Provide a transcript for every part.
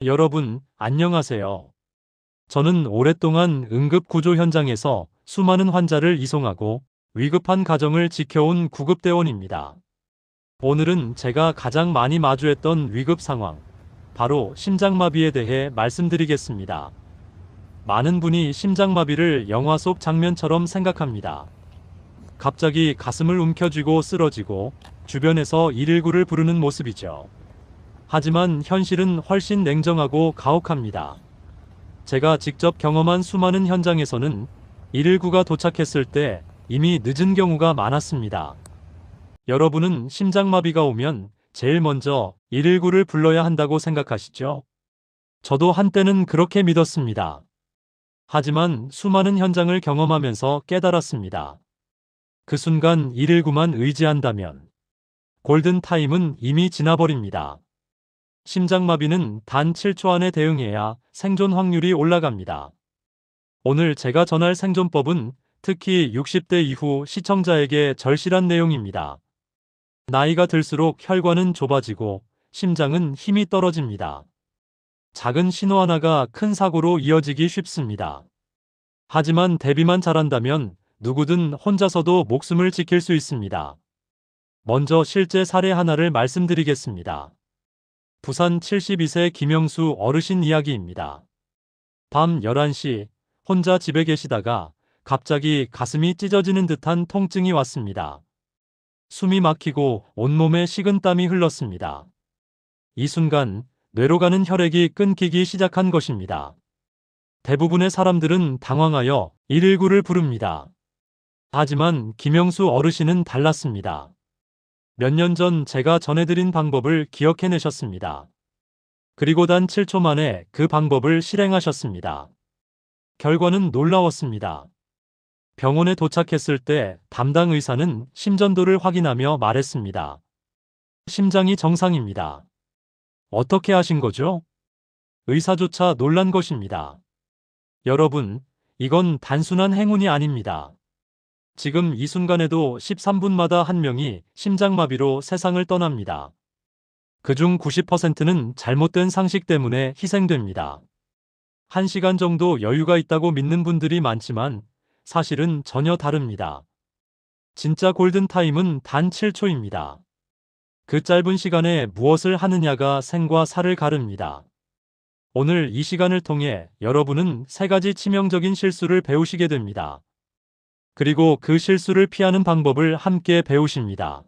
여러분, 안녕하세요. 저는 오랫동안 응급구조 현장에서 수많은 환자를 이송하고 위급한 가정을 지켜온 구급대원입니다. 오늘은 제가 가장 많이 마주했던 위급 상황, 바로 심장마비에 대해 말씀드리겠습니다. 많은 분이 심장마비를 영화 속 장면처럼 생각합니다. 갑자기 가슴을 움켜쥐고 쓰러지고 주변에서 119를 부르는 모습이죠. 하지만 현실은 훨씬 냉정하고 가혹합니다. 제가 직접 경험한 수많은 현장에서는 119가 도착했을 때 이미 늦은 경우가 많았습니다. 여러분은 심장마비가 오면 제일 먼저 119를 불러야 한다고 생각하시죠? 저도 한때는 그렇게 믿었습니다. 하지만 수많은 현장을 경험하면서 깨달았습니다. 그 순간 119만 의지한다면 골든타임은 이미 지나버립니다. 심장마비는 단 7초 안에 대응해야 생존 확률이 올라갑니다. 오늘 제가 전할 생존법은 특히 60대 이후 시청자에게 절실한 내용입니다. 나이가 들수록 혈관은 좁아지고 심장은 힘이 떨어집니다. 작은 신호 하나가 큰 사고로 이어지기 쉽습니다. 하지만 대비만 잘한다면 누구든 혼자서도 목숨을 지킬 수 있습니다. 먼저 실제 사례 하나를 말씀드리겠습니다. 부산 72세 김영수 어르신 이야기입니다. 밤 11시 혼자 집에 계시다가 갑자기 가슴이 찢어지는 듯한 통증이 왔습니다. 숨이 막히고 온몸에 식은땀이 흘렀습니다. 이 순간 뇌로 가는 혈액이 끊기기 시작한 것입니다. 대부분의 사람들은 당황하여 119를 부릅니다. 하지만 김영수 어르신은 달랐습니다. 몇 년 전 제가 전해드린 방법을 기억해내셨습니다. 그리고 단 7초 만에 그 방법을 실행하셨습니다. 결과는 놀라웠습니다. 병원에 도착했을 때 담당 의사는 심전도를 확인하며 말했습니다. 심장이 정상입니다. 어떻게 하신 거죠? 의사조차 놀란 것입니다. 여러분, 이건 단순한 행운이 아닙니다. 지금 이 순간에도 13분마다 한 명이 심장마비로 세상을 떠납니다. 그중 90%는 잘못된 상식 때문에 희생됩니다. 1시간 정도 여유가 있다고 믿는 분들이 많지만 사실은 전혀 다릅니다. 진짜 골든타임은 단 7초입니다. 그 짧은 시간에 무엇을 하느냐가 생과 사를 가릅니다. 오늘 이 시간을 통해 여러분은 3가지 치명적인 실수를 배우시게 됩니다. 그리고 그 실수를 피하는 방법을 함께 배우십니다.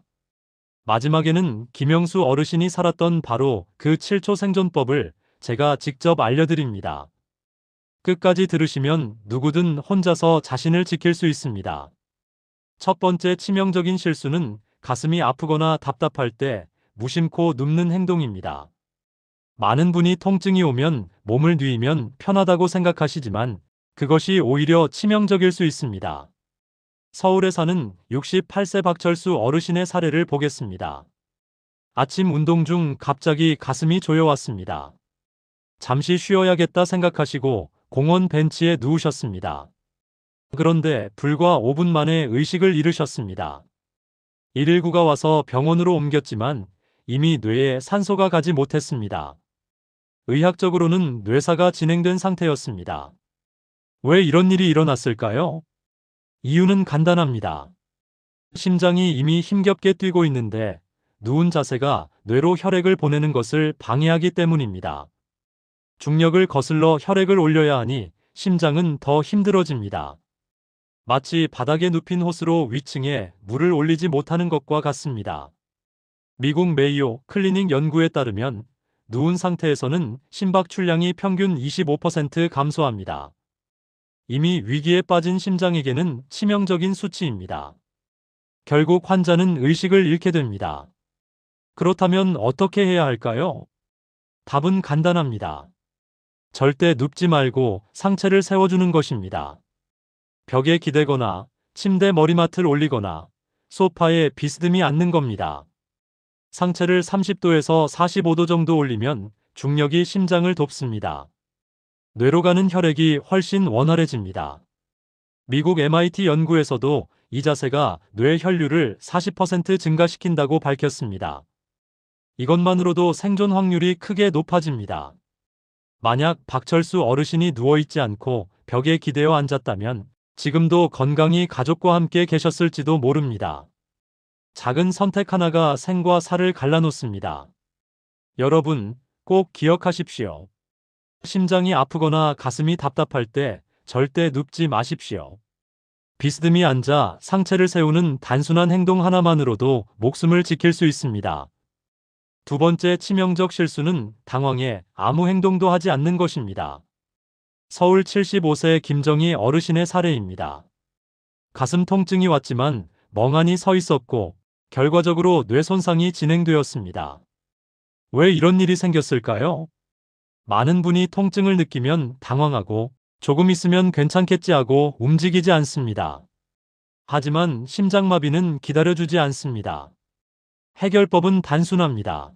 마지막에는 김영수 어르신이 살았던 바로 그 7초 생존법을 제가 직접 알려드립니다. 끝까지 들으시면 누구든 혼자서 자신을 지킬 수 있습니다. 첫 번째 치명적인 실수는 가슴이 아프거나 답답할 때 무심코 눕는 행동입니다. 많은 분이 통증이 오면 몸을 뉘으면 편하다고 생각하시지만 그것이 오히려 치명적일 수 있습니다. 서울에 사는 68세 박철수 어르신의 사례를 보겠습니다. 아침 운동 중 갑자기 가슴이 조여왔습니다. 잠시 쉬어야겠다 생각하시고 공원 벤치에 누우셨습니다. 그런데 불과 5분 만에 의식을 잃으셨습니다. 119가 와서 병원으로 옮겼지만 이미 뇌에 산소가 가지 못했습니다. 의학적으로는 뇌사가 진행된 상태였습니다. 왜 이런 일이 일어났을까요? 이유는 간단합니다. 심장이 이미 힘겹게 뛰고 있는데 누운 자세가 뇌로 혈액을 보내는 것을 방해하기 때문입니다. 중력을 거슬러 혈액을 올려야 하니 심장은 더 힘들어집니다. 마치 바닥에 눕힌 호스로 위층에 물을 올리지 못하는 것과 같습니다. 미국 메이오 클리닉 연구에 따르면 누운 상태에서는 심박 출량이 평균 25% 감소합니다. 이미 위기에 빠진 심장에게는 치명적인 수치입니다. 결국 환자는 의식을 잃게 됩니다. 그렇다면 어떻게 해야 할까요? 답은 간단합니다. 절대 눕지 말고 상체를 세워주는 것입니다. 벽에 기대거나 침대 머리맡을 올리거나 소파에 비스듬히 앉는 겁니다. 상체를 30도에서 45도 정도 올리면 중력이 심장을 돕습니다. 뇌로 가는 혈액이 훨씬 원활해집니다. 미국 MIT 연구에서도 이 자세가 뇌 혈류를 40% 증가시킨다고 밝혔습니다. 이것만으로도 생존 확률이 크게 높아집니다. 만약 박철수 어르신이 누워있지 않고 벽에 기대어 앉았다면 지금도 건강히 가족과 함께 계셨을지도 모릅니다. 작은 선택 하나가 생과 사를 갈라놓습니다. 여러분, 꼭 기억하십시오. 심장이 아프거나 가슴이 답답할 때 절대 눕지 마십시오. 비스듬히 앉아 상체를 세우는 단순한 행동 하나만으로도 목숨을 지킬 수 있습니다. 두 번째 치명적 실수는 당황해 아무 행동도 하지 않는 것입니다. 서울 75세 김정희 어르신의 사례입니다. 가슴 통증이 왔지만 멍하니 서 있었고 결과적으로 뇌 손상이 진행되었습니다. 왜 이런 일이 생겼을까요? 많은 분이 통증을 느끼면 당황하고 조금 있으면 괜찮겠지 하고 움직이지 않습니다. 하지만 심장마비는 기다려주지 않습니다. 해결법은 단순합니다.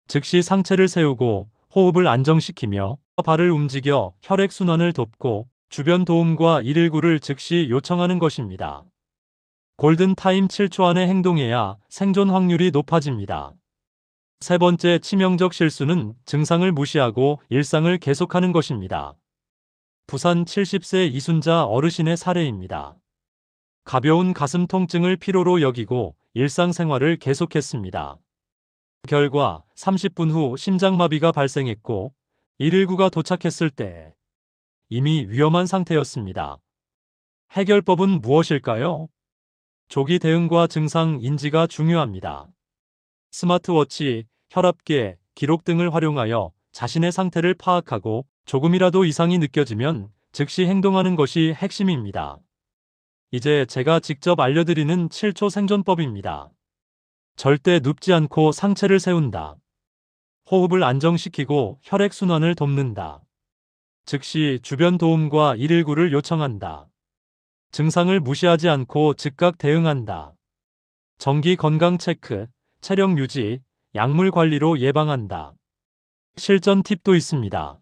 즉시 상체를 세우고 호흡을 안정시키며 발을 움직여 혈액순환을 돕고 주변 도움과 119를 즉시 요청하는 것입니다. 골든타임 7초 안에 행동해야 생존 확률이 높아집니다. 세 번째 치명적 실수는 증상을 무시하고 일상을 계속하는 것입니다. 부산 70세 이순자 어르신의 사례입니다. 가벼운 가슴 통증을 피로로 여기고 일상생활을 계속했습니다. 결과 30분 후 심장마비가 발생했고 119가 도착했을 때 이미 위험한 상태였습니다. 해결법은 무엇일까요? 조기 대응과 증상 인지가 중요합니다. 스마트워치, 혈압계, 기록 등을 활용하여 자신의 상태를 파악하고 조금이라도 이상이 느껴지면 즉시 행동하는 것이 핵심입니다. 이제 제가 직접 알려드리는 7초 생존법입니다. 절대 눕지 않고 상체를 세운다. 호흡을 안정시키고 혈액순환을 돕는다. 즉시 주변 도움과 119를 요청한다. 증상을 무시하지 않고 즉각 대응한다. 정기 건강 체크, 체력 유지, 약물 관리로 예방한다. 실전 팁도 있습니다.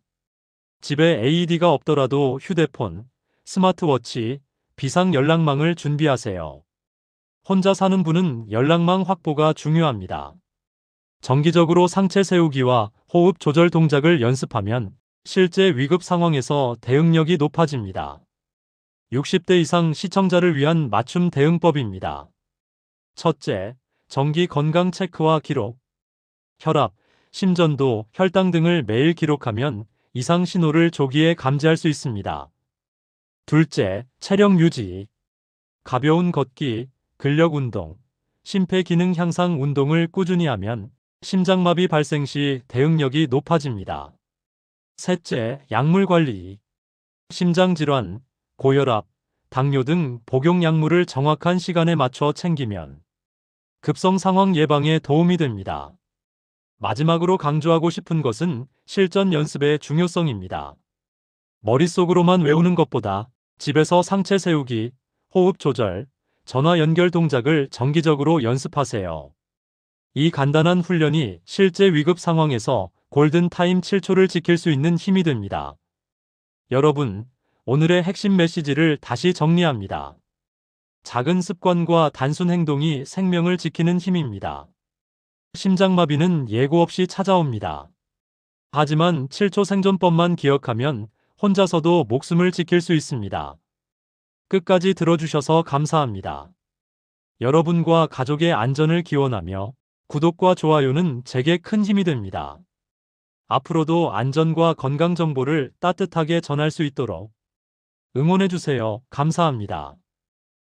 집에 AED가 없더라도 휴대폰, 스마트워치, 비상 연락망을 준비하세요. 혼자 사는 분은 연락망 확보가 중요합니다. 정기적으로 상체 세우기와 호흡 조절 동작을 연습하면 실제 위급 상황에서 대응력이 높아집니다. 60대 이상 시청자를 위한 맞춤 대응법입니다. 첫째, 정기 건강 체크와 기록. 혈압, 심전도, 혈당 등을 매일 기록하면 이상 신호를 조기에 감지할 수 있습니다. 둘째, 체력 유지. 가벼운 걷기, 근력 운동, 심폐기능 향상 운동을 꾸준히 하면 심장마비 발생 시 대응력이 높아집니다. 셋째, 약물 관리. 심장질환, 고혈압, 당뇨 등 복용 약물을 정확한 시간에 맞춰 챙기면 급성 상황 예방에 도움이 됩니다. 마지막으로 강조하고 싶은 것은 실전 연습의 중요성입니다. 머릿속으로만 외우는 것보다 집에서 상체 세우기, 호흡 조절, 전화 연결 동작을 정기적으로 연습하세요. 이 간단한 훈련이 실제 위급 상황에서 골든타임 7초를 지킬 수 있는 힘이 됩니다. 여러분, 오늘의 핵심 메시지를 다시 정리합니다. 작은 습관과 단순 행동이 생명을 지키는 힘입니다. 심장마비는 예고 없이 찾아옵니다. 하지만 7초 생존법만 기억하면 혼자서도 목숨을 지킬 수 있습니다. 끝까지 들어주셔서 감사합니다. 여러분과 가족의 안전을 기원하며 구독과 좋아요는 제게 큰 힘이 됩니다. 앞으로도 안전과 건강 정보를 따뜻하게 전할 수 있도록 응원해주세요. 감사합니다.